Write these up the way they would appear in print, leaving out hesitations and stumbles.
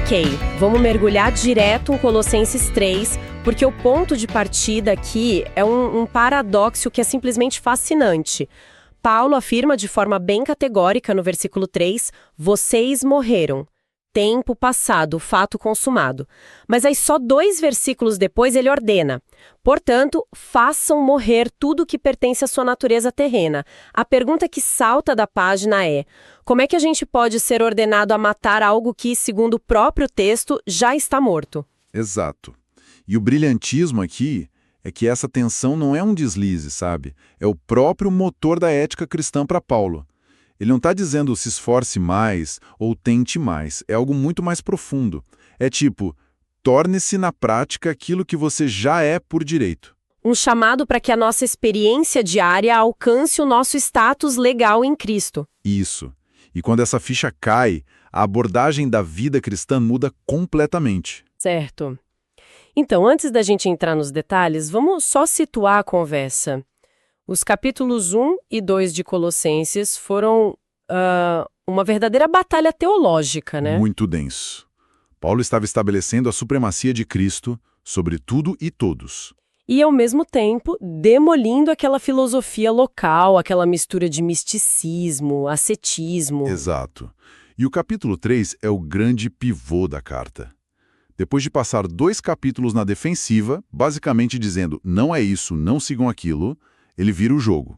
Ok, vamos mergulhar direto em Colossenses 3, porque o ponto de partida aqui é um paradoxo que é simplesmente fascinante. Paulo afirma de forma bem categórica no versículo 3, vocês morreram. Tempo passado, fato consumado. Mas aí só 2 versículos depois ele ordena. Portanto, façam morrer tudo que pertence à sua natureza terrena. A pergunta que salta da página é, como é que a gente pode ser ordenado a matar algo que, segundo o próprio texto, já está morto? Exato. E o brilhantismo aqui é que essa tensão não é um deslize, sabe? É o próprio motor da ética cristã para Paulo. Ele não está dizendo se esforce mais ou tente mais, é algo muito mais profundo. É tipo, torne-se na prática aquilo que você já é por direito. Um chamado para que a nossa experiência diária alcance o nosso status legal em Cristo. Isso. E quando essa ficha cai, a abordagem da vida cristã muda completamente. Certo. Então, antes da gente entrar nos detalhes, vamos só situar a conversa. Os capítulos 1 e 2 de Colossenses foram uma verdadeira batalha teológica, né? Muito denso. Paulo estava estabelecendo a supremacia de Cristo sobre tudo e todos. E, ao mesmo tempo, demolindo aquela filosofia local, aquela mistura de misticismo, ascetismo. Exato. E o capítulo 3 é o grande pivô da carta. Depois de passar 2 capítulos na defensiva, basicamente dizendo, não é isso, não sigam aquilo, ele vira o jogo.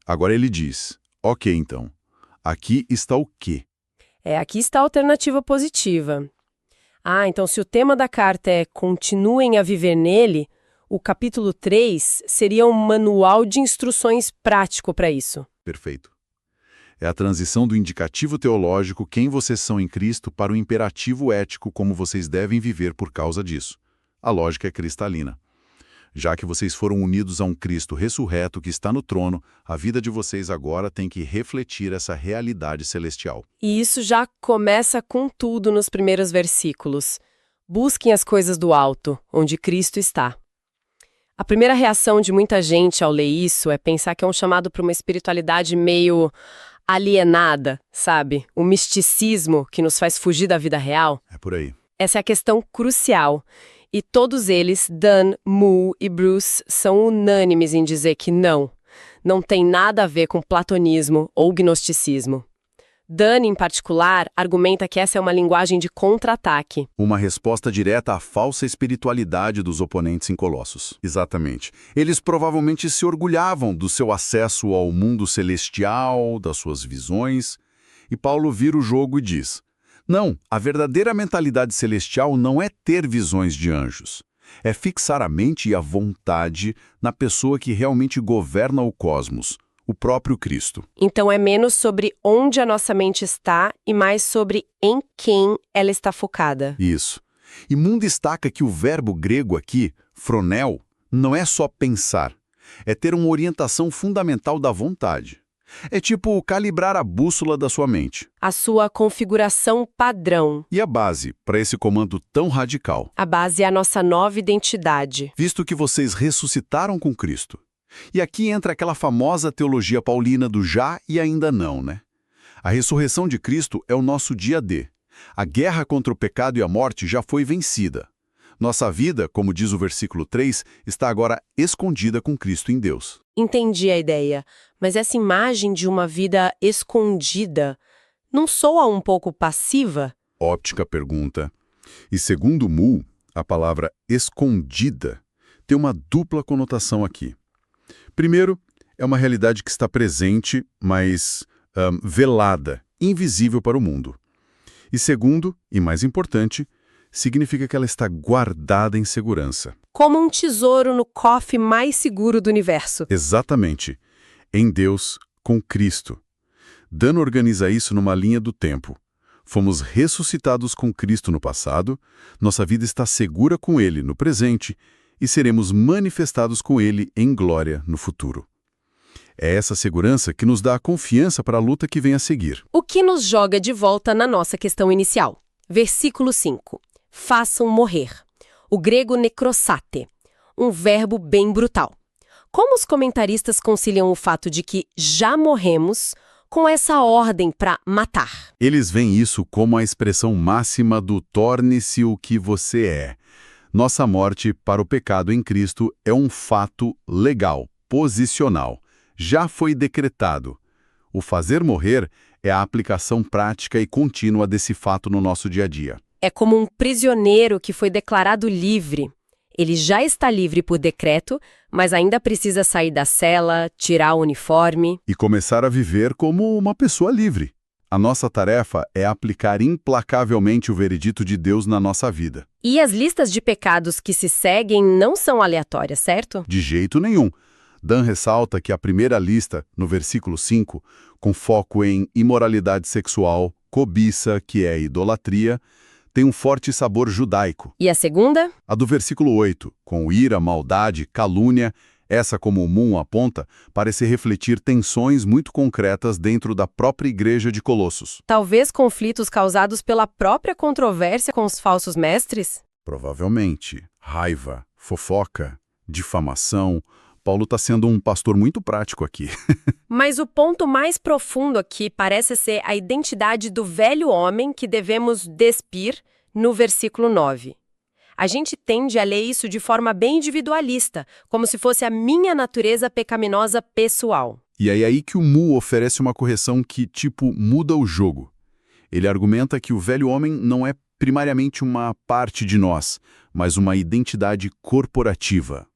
Agora ele diz, ok então, aqui está o quê? Aqui está a alternativa positiva. Então se o tema da carta é continuem a viver nele, o capítulo 3 seria um manual de instruções prático para isso. Perfeito. É a transição do indicativo teológico quem vocês são em Cristo para o imperativo ético como vocês devem viver por causa disso. A lógica é cristalina. Já que vocês foram unidos a um Cristo ressurreto que está no trono, a vida de vocês agora tem que refletir essa realidade celestial. E isso já começa com tudo nos primeiros versículos. Busquem as coisas do alto, onde Cristo está. A primeira reação de muita gente ao ler isso é pensar que é um chamado para uma espiritualidade meio alienada, sabe? O misticismo que nos faz fugir da vida real. É por aí. Essa é a questão crucial. E todos eles, Dan, Moo e Bruce, são unânimes em dizer que não tem nada a ver com platonismo ou gnosticismo. Dan, em particular, argumenta que essa é uma linguagem de contra-ataque. Uma resposta direta à falsa espiritualidade dos oponentes em Colossos. Exatamente. Eles provavelmente se orgulhavam do seu acesso ao mundo celestial, das suas visões. E Paulo vira o jogo e diz, não, a verdadeira mentalidade celestial não é ter visões de anjos. É fixar a mente e a vontade na pessoa que realmente governa o cosmos, o próprio Cristo. Então é menos sobre onde a nossa mente está e mais sobre em quem ela está focada. Isso. E Moon destaca que o verbo grego aqui, phroneo, não é só pensar. É ter uma orientação fundamental da vontade. É tipo calibrar a bússola da sua mente. A sua configuração padrão. E a base para esse comando tão radical? A base é a nossa nova identidade. Visto que vocês ressuscitaram com Cristo. E aqui entra aquela famosa teologia paulina do já e ainda não, né? A ressurreição de Cristo é o nosso dia D. A guerra contra o pecado e a morte já foi vencida. Nossa vida, como diz o versículo 3, está agora escondida com Cristo em Deus. Entendi a ideia, mas essa imagem de uma vida escondida não soa um pouco passiva? Óptica pergunta. E segundo Moo, a palavra escondida tem uma dupla conotação aqui. Primeiro, é uma realidade que está presente, mas velada, invisível para o mundo. E segundo, e mais importante, significa que ela está guardada em segurança. Como um tesouro no cofre mais seguro do universo. Exatamente. Em Deus, com Cristo. Dan organiza isso numa linha do tempo. Fomos ressuscitados com Cristo no passado, nossa vida está segura com Ele no presente e seremos manifestados com Ele em glória no futuro. É essa segurança que nos dá a confiança para a luta que vem a seguir. O que nos joga de volta na nossa questão inicial. Versículo 5. Façam morrer. O grego necrosate, um verbo bem brutal. Como os comentaristas conciliam o fato de que já morremos com essa ordem para matar? Eles veem isso como a expressão máxima do torne-se o que você é. Nossa morte para o pecado em Cristo é um fato legal, posicional. Já foi decretado. O fazer morrer é a aplicação prática e contínua desse fato no nosso dia a dia. É como um prisioneiro que foi declarado livre. Ele já está livre por decreto, mas ainda precisa sair da cela, tirar o uniforme. E começar a viver como uma pessoa livre. A nossa tarefa é aplicar implacavelmente o veredito de Deus na nossa vida. E as listas de pecados que se seguem não são aleatórias, certo? De jeito nenhum. Dan ressalta que a primeira lista, no versículo 5, com foco em imoralidade sexual, cobiça, que é idolatria, tem um forte sabor judaico. E a segunda? A do versículo 8, com ira, maldade, calúnia, essa, como o Moon aponta, parece refletir tensões muito concretas dentro da própria igreja de Colossos. Talvez conflitos causados pela própria controvérsia com os falsos mestres? Provavelmente. Raiva, fofoca, difamação. Paulo está sendo um pastor muito prático aqui. Mas o ponto mais profundo aqui parece ser a identidade do velho homem que devemos despir no versículo 9. A gente tende a ler isso de forma bem individualista, como se fosse a minha natureza pecaminosa pessoal. E é aí que o Mu oferece uma correção que, muda o jogo. Ele argumenta que o velho homem não é primariamente uma parte de nós, mas uma identidade corporativa.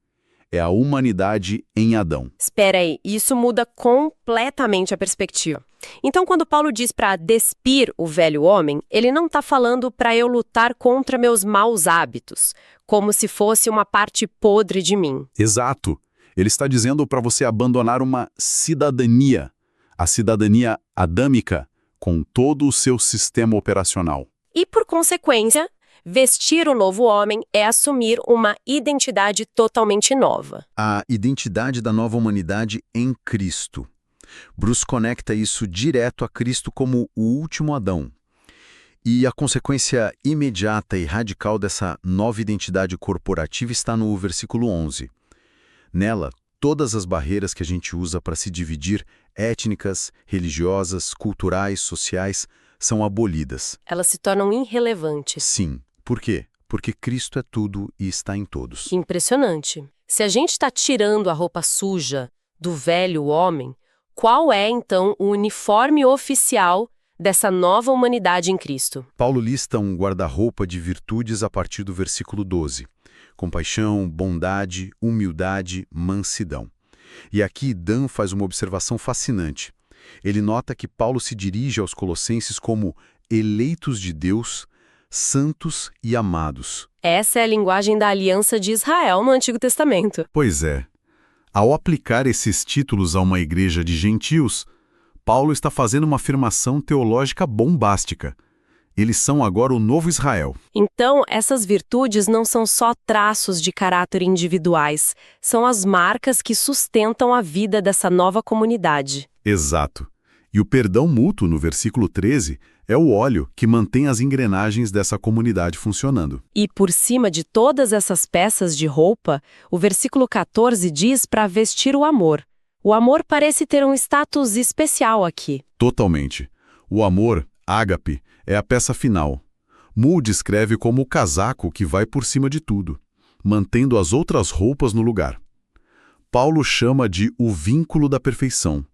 É a humanidade em Adão. Espera aí, isso muda completamente a perspectiva. Então, quando Paulo diz para despir o velho homem, ele não está falando para eu lutar contra meus maus hábitos, como se fosse uma parte podre de mim. Exato. Ele está dizendo para você abandonar uma cidadania, a cidadania adâmica, com todo o seu sistema operacional. E, por consequência, vestir o novo homem é assumir uma identidade totalmente nova. A identidade da nova humanidade em Cristo. Bruce conecta isso direto a Cristo como o último Adão. E a consequência imediata e radical dessa nova identidade corporativa está no versículo 11. Nela, todas as barreiras que a gente usa para se dividir, étnicas, religiosas, culturais, sociais, são abolidas. Elas se tornam irrelevantes. Sim. Por quê? Porque Cristo é tudo e está em todos. Que impressionante. Se a gente está tirando a roupa suja do velho homem, qual é, então, o uniforme oficial dessa nova humanidade em Cristo? Paulo lista um guarda-roupa de virtudes a partir do versículo 12. Compaixão, bondade, humildade, mansidão. E aqui Dan faz uma observação fascinante. Ele nota que Paulo se dirige aos colossenses como eleitos de Deus, santos e amados. Essa é a linguagem da aliança de Israel no Antigo Testamento. Pois é. Ao aplicar esses títulos a uma igreja de gentios, Paulo está fazendo uma afirmação teológica bombástica. Eles são agora o novo Israel. Então, essas virtudes não são só traços de caráter individuais, são as marcas que sustentam a vida dessa nova comunidade. Exato. E o perdão mútuo, no versículo 13, é o óleo que mantém as engrenagens dessa comunidade funcionando. E por cima de todas essas peças de roupa, o versículo 14 diz para vestir o amor. O amor parece ter um status especial aqui. Totalmente. O amor, ágape, é a peça final. Mu descreve como o casaco que vai por cima de tudo, mantendo as outras roupas no lugar. Paulo chama de o vínculo da perfeição.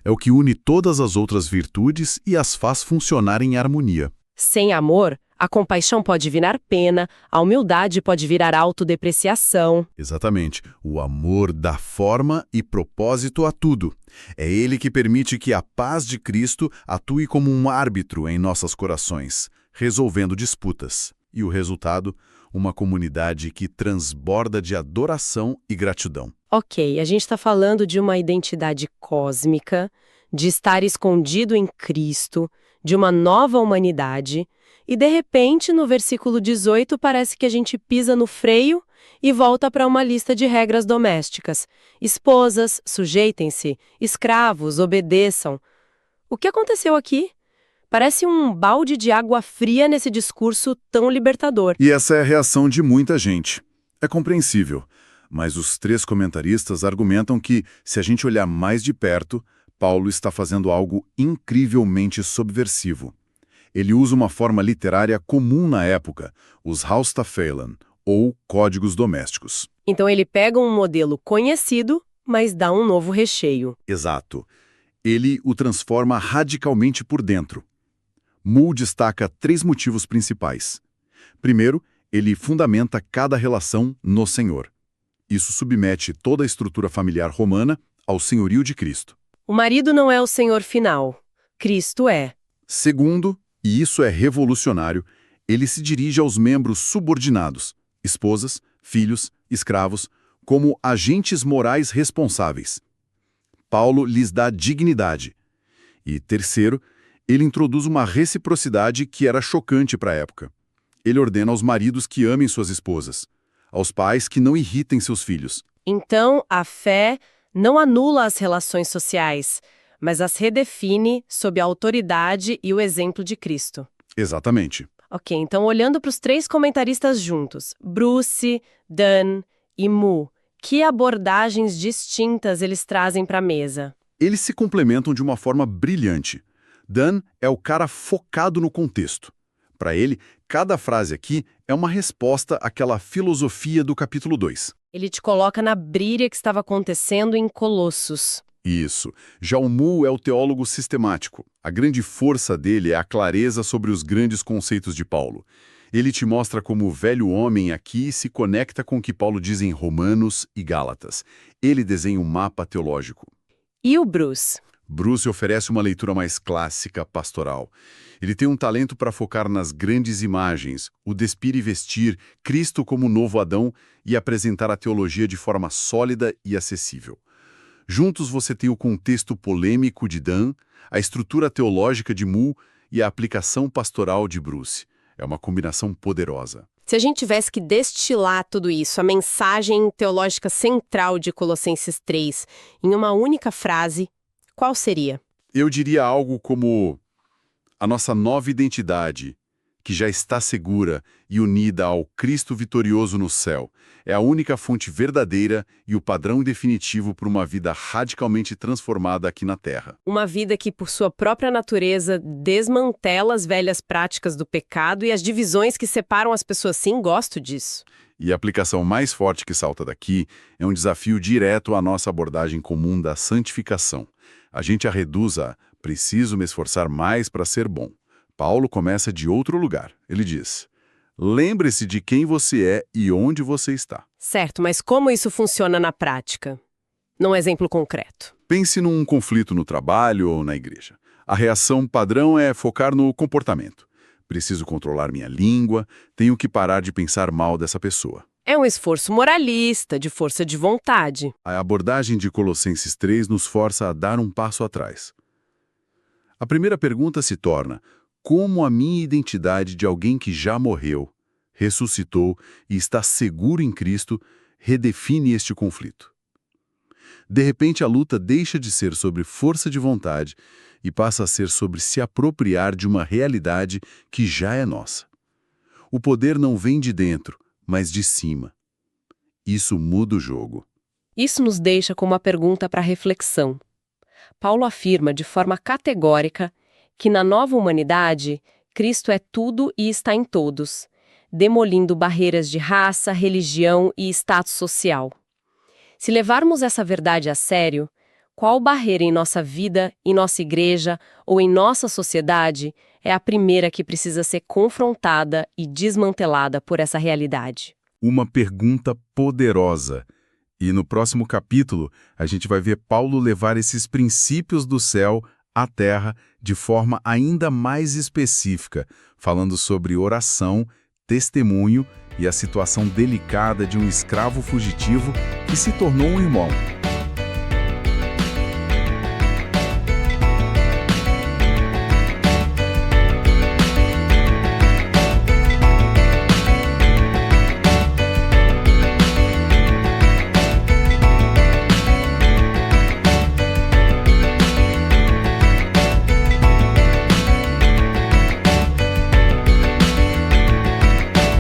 É o que une todas as outras virtudes e as faz funcionar em harmonia. Sem amor, a compaixão pode virar pena, a humildade pode virar autodepreciação. Exatamente. O amor dá forma e propósito a tudo. É ele que permite que a paz de Cristo atue como um árbitro em nossos corações, resolvendo disputas. E o resultado, uma comunidade que transborda de adoração e gratidão. Ok, a gente está falando de uma identidade cósmica, de estar escondido em Cristo, de uma nova humanidade, e de repente, no versículo 18, parece que a gente pisa no freio e volta para uma lista de regras domésticas. Esposas, sujeitem-se, escravos, obedeçam. O que aconteceu aqui? Parece um balde de água fria nesse discurso tão libertador. E essa é a reação de muita gente. É compreensível. Mas os três comentaristas argumentam que, se a gente olhar mais de perto, Paulo está fazendo algo incrivelmente subversivo. Ele usa uma forma literária comum na época, os Haustafelen, ou códigos domésticos. Então ele pega um modelo conhecido, mas dá um novo recheio. Exato. Ele o transforma radicalmente por dentro. Moore destaca 3 motivos principais. Primeiro, ele fundamenta cada relação no Senhor. Isso submete toda a estrutura familiar romana ao senhorio de Cristo. O marido não é o senhor final. Cristo é. Segundo, e isso é revolucionário, ele se dirige aos membros subordinados, esposas, filhos, escravos, como agentes morais responsáveis. Paulo lhes dá dignidade. E terceiro, ele introduz uma reciprocidade que era chocante para a época. Ele ordena aos maridos que amem suas esposas, aos pais que não irritem seus filhos. Então, a fé não anula as relações sociais, mas as redefine sob a autoridade e o exemplo de Cristo. Exatamente. Ok, então olhando para os 3 comentaristas juntos, Bruce, Dan e Moore, que abordagens distintas eles trazem para a mesa? Eles se complementam de uma forma brilhante. Dan é o cara focado no contexto. Para ele, cada frase aqui é uma resposta àquela filosofia do capítulo 2. Ele te coloca na brilha que estava acontecendo em Colossos. Isso. Já o Moore é o teólogo sistemático. A grande força dele é a clareza sobre os grandes conceitos de Paulo. Ele te mostra como o velho homem aqui se conecta com o que Paulo diz em Romanos e Gálatas. Ele desenha um mapa teológico. E o Bruce? Bruce oferece uma leitura mais clássica, pastoral. Ele tem um talento para focar nas grandes imagens, o despir e vestir, Cristo como novo Adão e apresentar a teologia de forma sólida e acessível. Juntos você tem o contexto polêmico de Dan, a estrutura teológica de Moore e a aplicação pastoral de Bruce. É uma combinação poderosa. Se a gente tivesse que destilar tudo isso, a mensagem teológica central de Colossenses 3, em uma única frase, qual seria? Eu diria algo como a nossa nova identidade, que já está segura e unida ao Cristo vitorioso no céu, é a única fonte verdadeira e o padrão definitivo para uma vida radicalmente transformada aqui na Terra. Uma vida que, por sua própria natureza, desmantela as velhas práticas do pecado e as divisões que separam as pessoas. Sim, gosto disso. E a aplicação mais forte que salta daqui é um desafio direto à nossa abordagem comum da santificação. A gente a reduz a preciso me esforçar mais para ser bom. Paulo começa de outro lugar. Ele diz: lembre-se de quem você é e onde você está. Certo, mas como isso funciona na prática? Num exemplo concreto. Pense num conflito no trabalho ou na igreja. A reação padrão é focar no comportamento. Preciso controlar minha língua, tenho que parar de pensar mal dessa pessoa. É um esforço moralista, de força de vontade. A abordagem de Colossenses 3 nos força a dar um passo atrás. A primeira pergunta se torna: como a minha identidade de alguém que já morreu, ressuscitou e está seguro em Cristo redefine este conflito? De repente, a luta deixa de ser sobre força de vontade e passa a ser sobre se apropriar de uma realidade que já é nossa. O poder não vem de dentro, mas de cima. Isso muda o jogo. Isso nos deixa com uma pergunta para reflexão. Paulo afirma de forma categórica que na nova humanidade, Cristo é tudo e está em todos, demolindo barreiras de raça, religião e status social. Se levarmos essa verdade a sério, qual barreira em nossa vida, em nossa igreja ou em nossa sociedade é a primeira que precisa ser confrontada e desmantelada por essa realidade? Uma pergunta poderosa. E no próximo capítulo, a gente vai ver Paulo levar esses princípios do céu à terra de forma ainda mais específica, falando sobre oração, testemunho e a situação delicada de um escravo fugitivo que se tornou um irmão.